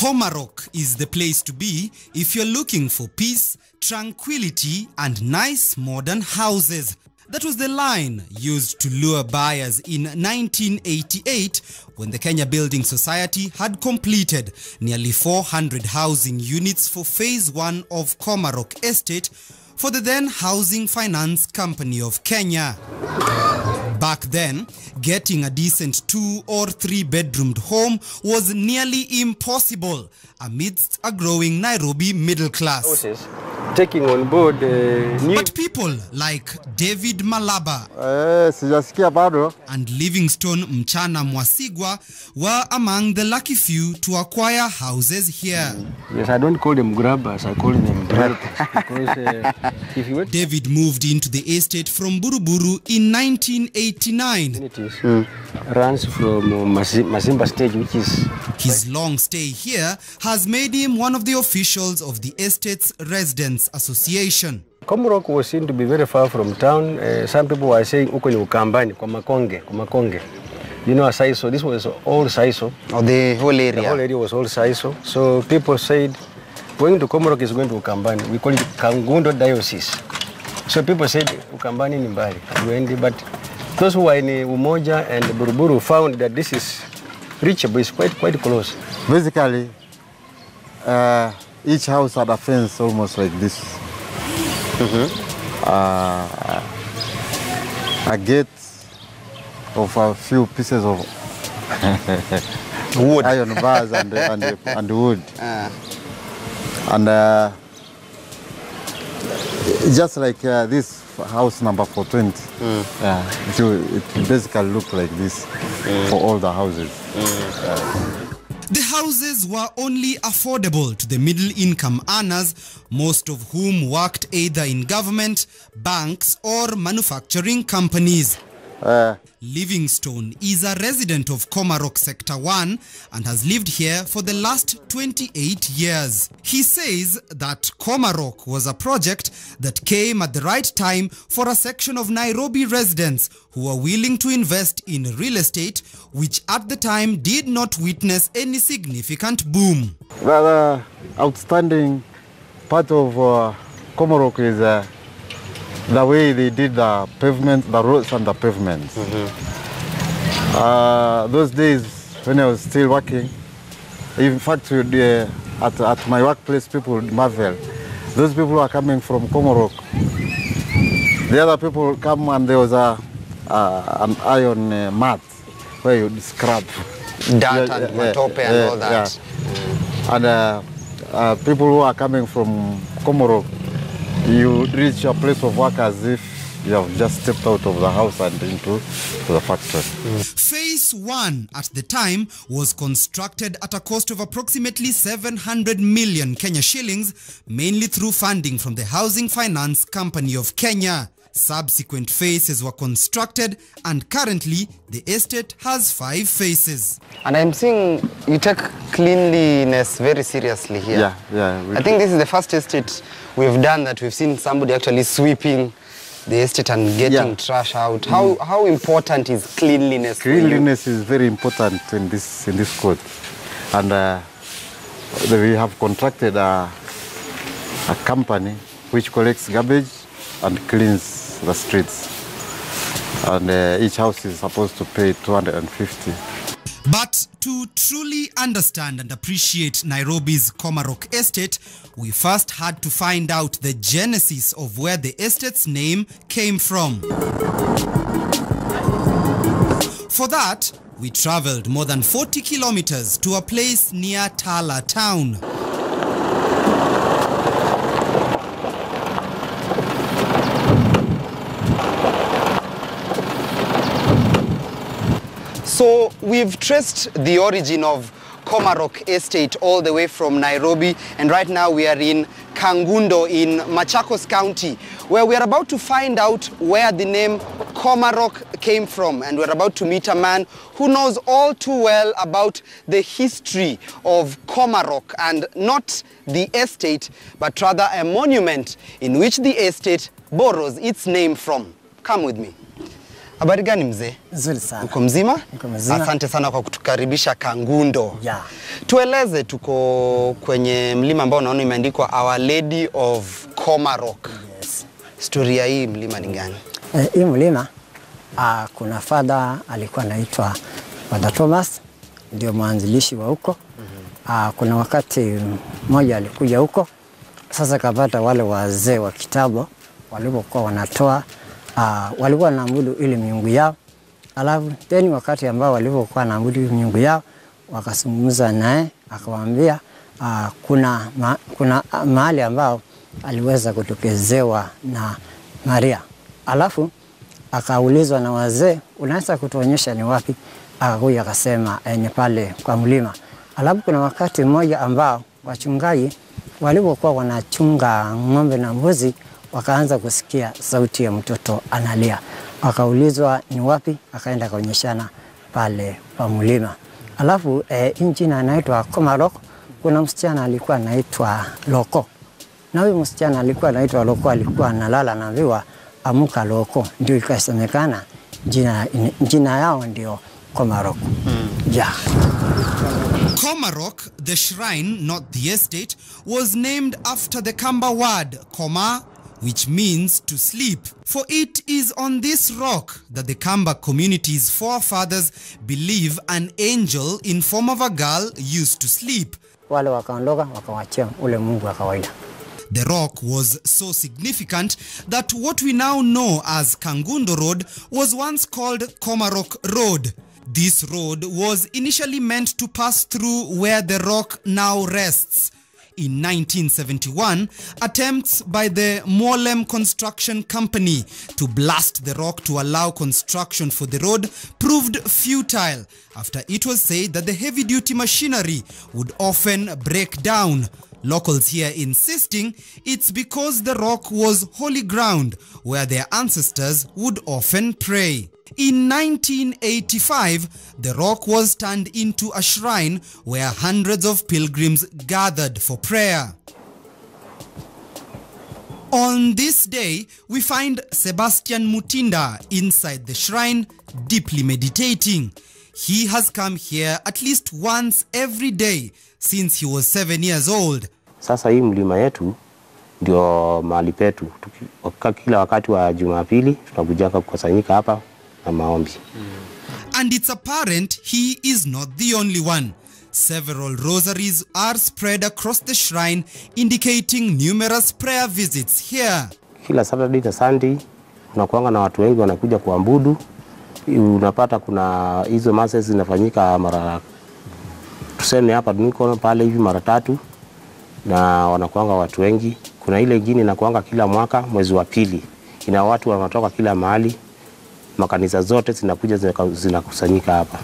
Komarock is the place to be if you're looking for peace, tranquility, and nice modern houses. That was the line used to lure buyers in 1988 when the Kenya Building Society had completed nearly 400 housing units for Phase 1 of Komarock Estate for the then Housing Finance Company of Kenya. Back then, getting a decent 2- or 3-bedroomed home was nearly impossible amidst a growing Nairobi middle class. Taking on board new... But people like David Malaba and Livingstone Mchana Mwasigwa were among the lucky few to acquire houses here. Yes, I don't call them grabbers, I call them developers. Because, if you David moved into the estate from Buruburu in 1989. It is, runs from Masimba stage, which is... His long stay here has made him one of the officials of the estate's Residents Association. Komarock was seen to be very far from town. Some people were saying, uko ni Ukambani, Komakonge. You know, Saiso, this was all Saiso. Oh, the whole area? The whole area was all Saiso. So people said, going to Komarock is going to Ukambani. We call it Kangundo Diocese. So people said, Ukambani ni mbali. But those who were in Umoja and Buruburu found that this is reachable, it's quite close. Basically, each house had a fence almost like this. A gate of a few pieces of wood, iron bars and wood. And just like this house number 420, it basically looked like this for all the houses. The houses were only affordable to the middle-income earners, most of whom worked either in government, banks, or manufacturing companies. Livingstone is a resident of Komarock Sector 1 and has lived here for the last 28 years. He says that Komarock was a project that came at the right time for a section of Nairobi residents who were willing to invest in real estate, which at the time did not witness any significant boom. The outstanding part of Komarock is the way they did the pavement, the roads and the pavements. Those days when I was still working, in fact at my workplace people would marvel. Those people are coming from Komarock. The other people come and there was an iron mat where you scrub. Dirt and matope and all that. Yeah. And people who are coming from Komarock, you reach a place of work as if you have just stepped out of the house and into the factory. Phase 1 at the time was constructed at a cost of approximately 700 million Kenya shillings, mainly through funding from the Housing Finance Company of Kenya. Subsequent phases were constructed and currently the estate has 5 phases. And I'm seeing you take cleanliness very seriously here. Yeah. I think this is the first estate we've done that we've seen somebody actually sweeping the estate and getting trash out. How important is cleanliness? Cleanliness is very important in this code. And we have contracted a company which collects garbage and cleans the streets. And each house is supposed to pay 250. But to truly understand and appreciate Nairobi's Komarock estate, we first had to find out the genesis of where the estate's name came from. For that, we traveled more than 40 kilometers to a place near Tala town. So we've traced the origin of Komarock Estate all the way from Nairobi, and right now we are in Kangundo in Machakos County, where we are about to find out where the name Komarock came from, and we're about to meet a man who knows all too well about the history of Komarock, and not the estate, but rather a monument in which the estate borrows its name from. Come with me. Habari gani mzee? Nzuri sana. Uko mzima? Niko mzima. Asante sana kwa kutukaribisha Kangundo. Yeah. Tueleze, tuko kwenye mlima ambao unaona imeandikwa Our Lady of Komarock. Yes. Story ya hii mlima ni gani? Hii mlima kuna father alikuwa anaitwa Father Thomas, ndio mwanzilishi wa huko. Kuna wakati mmoja alikuja huko, sasa kapata wale wazee wa kitabu walipokuwa wanatoa walikuwa wanaabudu ile miungu yao. Alafu tena wakati ambao walipokuwa wanaabudu miungu yao, wakazungumza naye, akawaambia kuna mahali ambao aliweza kutokezewa na Maria. Alafu akaulizwa na wazee, unaweza kutuonyesha ni wapi? Akakuja akasema ni pale kwa mlima. Alafu kuna wakati mmoja ambao wachungaji walipokuwa wanachunga ng'ombe na mbuzi, wakaanza kusikia sauti ya mtoto analia. Akaulizwa ni wapi? Akaenda kaonyeshana pale kwa mlima. Alafu jina anaitwa Komarock. Kuna msichana alikuwa anaitwa Loko. Na huyu msichana alikuwa anaitwa Loko, alikuwa analala na viwa amuka Loko. Ndio ikasemekana jina yao ndio Komarock. Yeah. Komarock, the shrine, not the estate, was named after the Kamba word Koma, which means to sleep. For it is on this rock that the Kamba community's forefathers believe an angel in form of a girl used to sleep. Wale wakaondoka wakawachia ule mungu wa kawaida. The rock was so significant that what we now know as Kangundo Road was once called Komarock Road. This road was initially meant to pass through where the rock now rests. In 1971, attempts by the Molem Construction Company to blast the rock to allow construction for the road proved futile after it was said that the heavy-duty machinery would often break down. Locals here insisting it's because the rock was holy ground where their ancestors would often pray. In 1985, the rock was turned into a shrine where hundreds of pilgrims gathered for prayer. On this day, we find Sebastian Mutinda inside the shrine, deeply meditating. He has come here at least once every day since he was 7 years old. Sasa hii mlima yetu ndio mahali petu. Kila wakati wa Jumapili tunakuja kukusanyika hapa na maombi. And it's apparent he is not the only one. Several rosaries are spread across the shrine, indicating numerous prayer visits here. Kila Saturday na Sunday unakuanga na watu wengi wanakuja kuabudu. Unapata kuna hizo masses zinafanyika mara, tuseme hapa niko pale hivi mara 3, na wanakuanga watu wengi. Kuna ile ingine inakuanga kila mwaka mwezi wa pili. Ina watu wanatoka kila mahali. Makanisa zote zinakuja zinakusanyika hapa.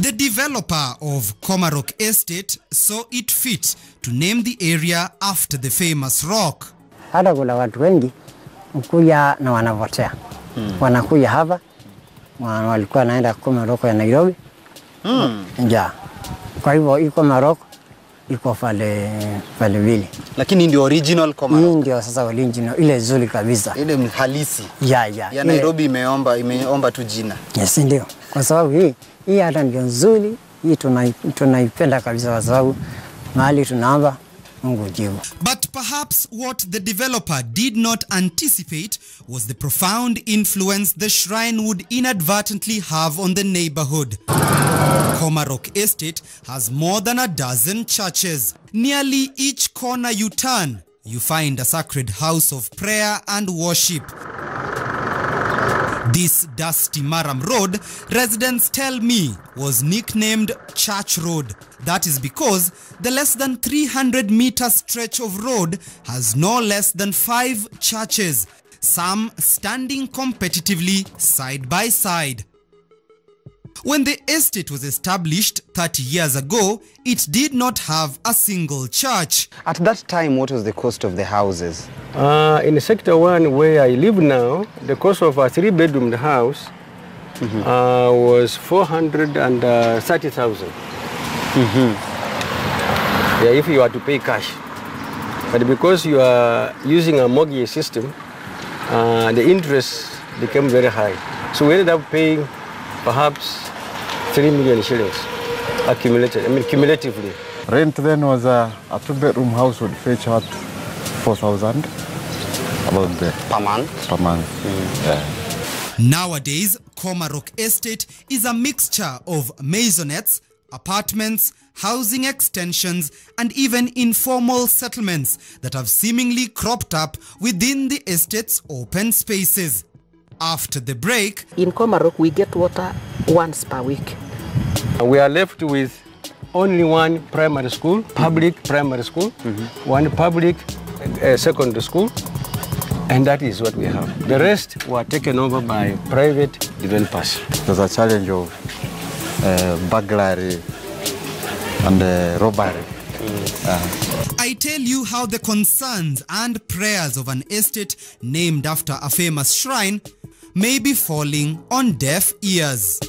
The developer of Komarock Estate saw it fit to name the area after the famous rock. Hata kuna watu wengi mkuja na wanavotea. Wanakuja hapa, walikuwa naenda Komarock ya Nairobi. Ja. Kwa hivyo hii Komarock iko pale vile. Lakini ndio original Komarock. Hii ndio sasa original, ile nzuri kabisa. Ile halisi. Ya Nairobi imeomba tu jina. Yes, ndio. Kwa sababu hii hata ndio nzuri, hii tunaipenda kabisa kwa sababu mahali tunaomba Mungu jibu. But perhaps what the developer did not anticipate was the profound influence the shrine would inadvertently have on the neighborhood. Komarock Estate has more than a dozen churches. Nearly each corner you turn, you find a sacred house of prayer and worship. This dusty Maram Road, residents tell me, was nicknamed Church Road. That is because the less than 300-meter stretch of road has no less than 5 churches, some standing competitively side by side. When the estate was established 30 years ago, it did not have a single church. At that time, what was the cost of the houses? In Sector 1, where I live now, the cost of a 3-bedroom house was 430,000. Yeah, if you are to pay cash. But because you are using a mortgage system, the interest became very high. So we ended up paying perhaps 3 million shillings cumulatively. Rent then was a 2-bedroom house would fetch out 4,000 about there. Per month? Per month. Yeah. Nowadays, Komarock Estate is a mixture of maisonettes, apartments, housing extensions, and even informal settlements that have seemingly cropped up within the estate's open spaces. After the break, in Komarock we get water once per week. We are left with only one primary school, public primary school, one public secondary school, and that is what we have. The rest were taken over by private developers. There's a challenge of burglary and robbery. I tell you how the concerns and prayers of an estate named after a famous shrine may be falling on deaf ears.